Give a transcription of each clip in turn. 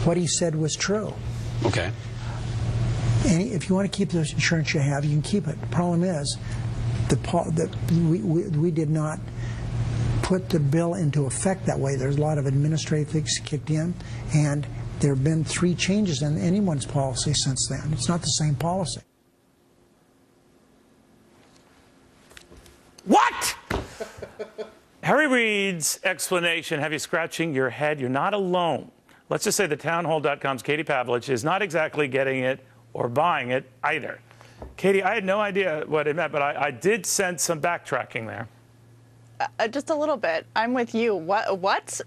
what he said was true. Okay. And if you want to keep the insurance you have, you can keep it. The problem is, we did not put the bill into effect that way. There's a lot of administrative things kicked in, and there have been 3 changes in anyone's policy since then. It's not the same policy. What? Harry Reid's explanation have you scratching your head. You're not alone. Let's just say the townhall.com's Katie Pavlich is not exactly getting it or buying it either. Katie, I had no idea what it meant, but I did sense some backtracking there. Just a little bit. I'm with you. What?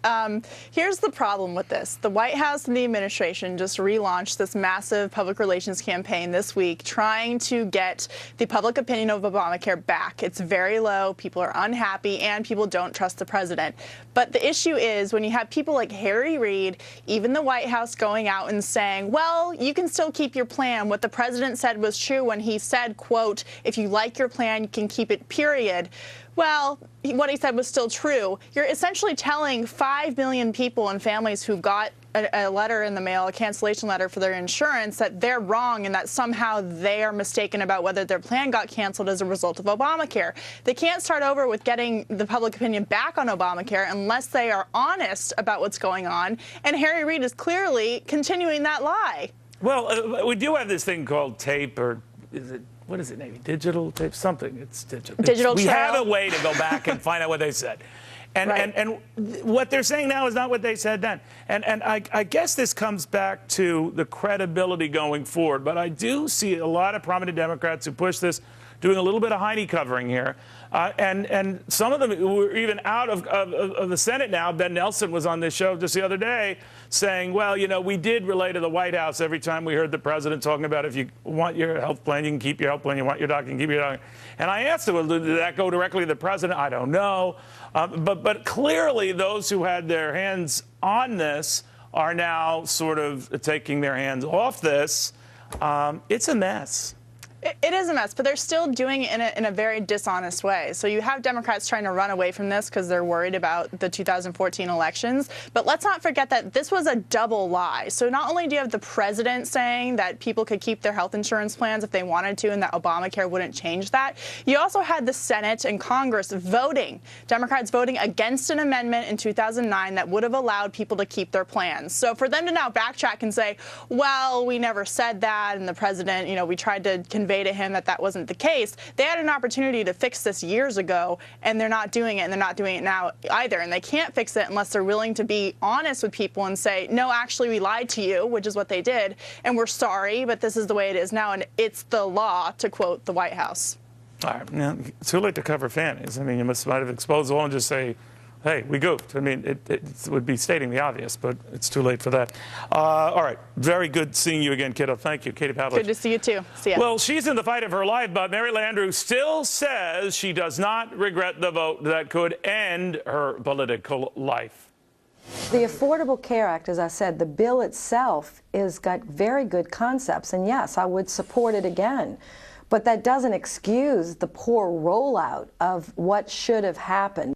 Here's the problem with this. The White House and the administration just relaunched this massive public relations campaign this week trying to get the public opinion of Obamacare back. It's very low. People are unhappy, and people don't trust the president. But the issue is when you have people like Harry Reid, even the White House going out and saying, well, you can still keep your plan. What the president said was true when he said, quote, if you like your plan, you can keep it, period. Well, what he said was still true. You're essentially telling 5 million people and families who got a letter in the mail, a cancellation letter for their insurance, that they're wrong and that somehow they are mistaken about whether their plan got canceled as a result of Obamacare. They can't start over with getting the public opinion back on Obamacare unless they are honest about what's going on. And Harry Reid is clearly continuing that lie. Well, we do have this thing called tape, or is it? What is it, maybe digital tape? Something. It's digital. Digital we trail. have a way to go back and find out what they said. And, right. and what they're saying now is not what they said then. And I guess this comes back to the credibility going forward. But I do see a lot of prominent Democrats who push this, doing a little bit of Heine covering here. And some of them who are even out of the Senate now. Ben Nelson was on this show just the other day saying, well, you know, we did relay to the White House every time we heard the president talking about if you want your health plan, you can keep your health plan. You want your doctor, you can keep your doctor. And I asked him, well, did that go directly to the president? I don't know. But clearly those who had their hands on this are now sort of taking their hands off this. It's a mess. It is a mess, but they're still doing it in a very dishonest way. So you have Democrats trying to run away from this because they're worried about the 2014 elections. But let's not forget that this was a double lie. So not only do you have the president saying that people could keep their health insurance plans if they wanted to and that Obamacare wouldn't change that, you also had the Senate and Congress voting, Democrats voting against an amendment in 2009 that would have allowed people to keep their plans. So for them to now backtrack and say, well, we never said that, and the president, you know, we tried to convey to him that that wasn't the case. They had an opportunity to fix this years ago, and they're not doing it, and they're not doing it now either. And they can't fix it unless they're willing to be honest with people and say, no, actually, we lied to you, which is what they did, and we're sorry, but this is the way it is now, and it's the law, to quote the White House. All right. Now, it's too late to cover fannies. I mean, you might have exposed the wall and just say, hey, we goofed. I mean, it would be stating the obvious, but it's too late for that. All right. Very good seeing you again, kiddo. Thank you, Katie Pavlich. Good to see you, too. See ya. Well, she's in the fight of her life, but Mary Landrieu still says she does not regret the vote that could end her political life. The Affordable Care Act, as I said, the bill itself has got very good concepts, and yes, I would support it again. But that doesn't excuse the poor rollout of what should have happened.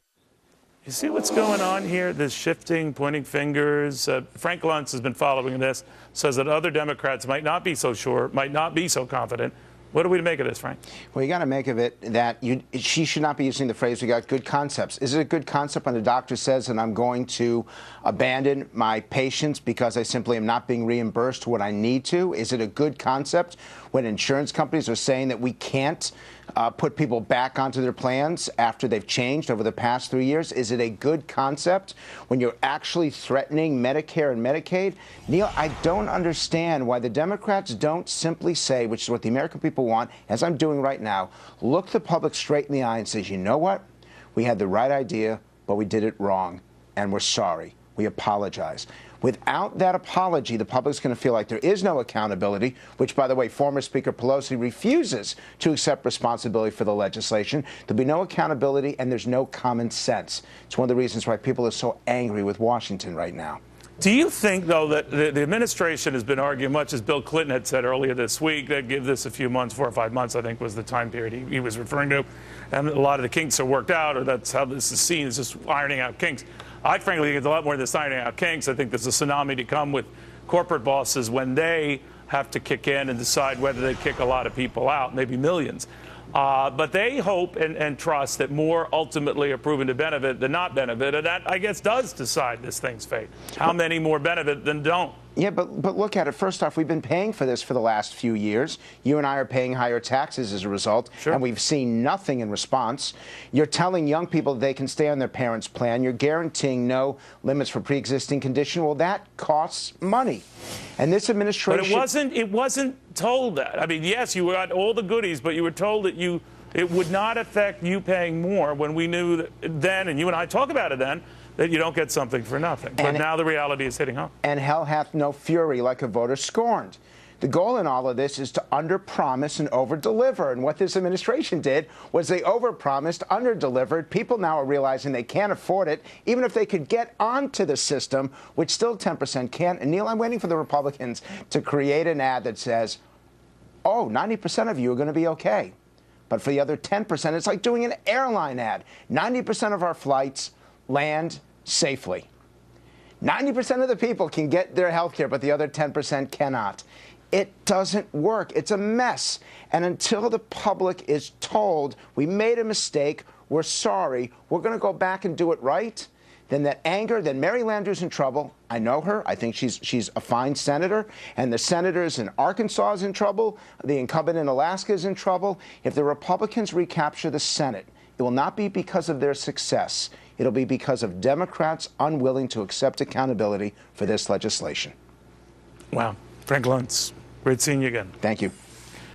You see what's going on here? This shifting, pointing fingers. Frank Luntz has been following this, says that other Democrats might not be so sure, might not be so confident. What are we to make of this, Frank? Well, you got to make of it that she should not be using the phrase, we got good concepts. Is it a good concept when the doctor says that I'm going to abandon my patients because I simply am not being reimbursed what I need to? Is it a good concept when insurance companies are saying that we can't put people back onto their plans after they've changed over the past 3 years? Is it a good concept when you're actually threatening Medicare and Medicaid? Neil, I don't understand why the Democrats don't simply say, which is what the American people want, as I'm doing right now, look the public straight in the eye and say, you know what? We had the right idea, but we did it wrong, and we're sorry. We apologize. Without that apology, the public's going to feel like there is no accountability, which, by the way, former Speaker Pelosi refuses to accept responsibility for the legislation. There'll be no accountability, and there's no common sense. It's one of the reasons why people are so angry with Washington right now. Do you think, though, that the administration has been arguing, much as Bill Clinton had said earlier this week, that give this a few months, 4 or 5 months, I think was the time period he was referring to, and a lot of the kinks are worked out, or that's how this is seen, is just ironing out kinks. I frankly think it's a lot more than ironing out kinks. I think there's a tsunami to come with corporate bosses when they have to kick in and decide whether they kick a lot of people out, maybe millions. But they hope and trust that more ultimately are proven to benefit than not benefit, and that, I guess, does decide this thing's fate. How many more benefit than don't? Yeah, but look at it. First off, we've been paying for this for the last few years. You and I are paying higher taxes as a result, sure. And we've seen nothing in response. You're telling young people they can stay on their parents' plan. You're guaranteeing no limits for pre-existing condition. Well, that costs money. And this administration... But it wasn't told that. I mean, yes, you got all the goodies, but you were told that it would not affect you paying more when we knew that then, and you and I talk about it then, that you don't get something for nothing. But now the reality is hitting home. And hell hath no fury like a voter scorned. The goal in all of this is to under-promise and over-deliver. And what this administration did was they over-promised, under-delivered. People now are realizing they can't afford it, even if they could get onto the system, which still 10% can't. And, Neil, I'm waiting for the Republicans to create an ad that says, oh, 90% of you are going to be okay. But for the other 10%, it's like doing an airline ad. 90% of our flights land safely. 90% of the people can get their health care, but the other 10% cannot. It doesn't work. It's a mess. And until the public is told we made a mistake, we're sorry, we're going to go back and do it right, then that anger, then Mary Landrieu's in trouble. I know her. I think she's a fine senator. And the senators in Arkansas is in trouble. The incumbent in Alaska is in trouble. If the Republicans recapture the Senate, it will not be because of their success. It'll be because of Democrats unwilling to accept accountability for this legislation. Wow. Frank Luntz, great seeing you again. Thank you.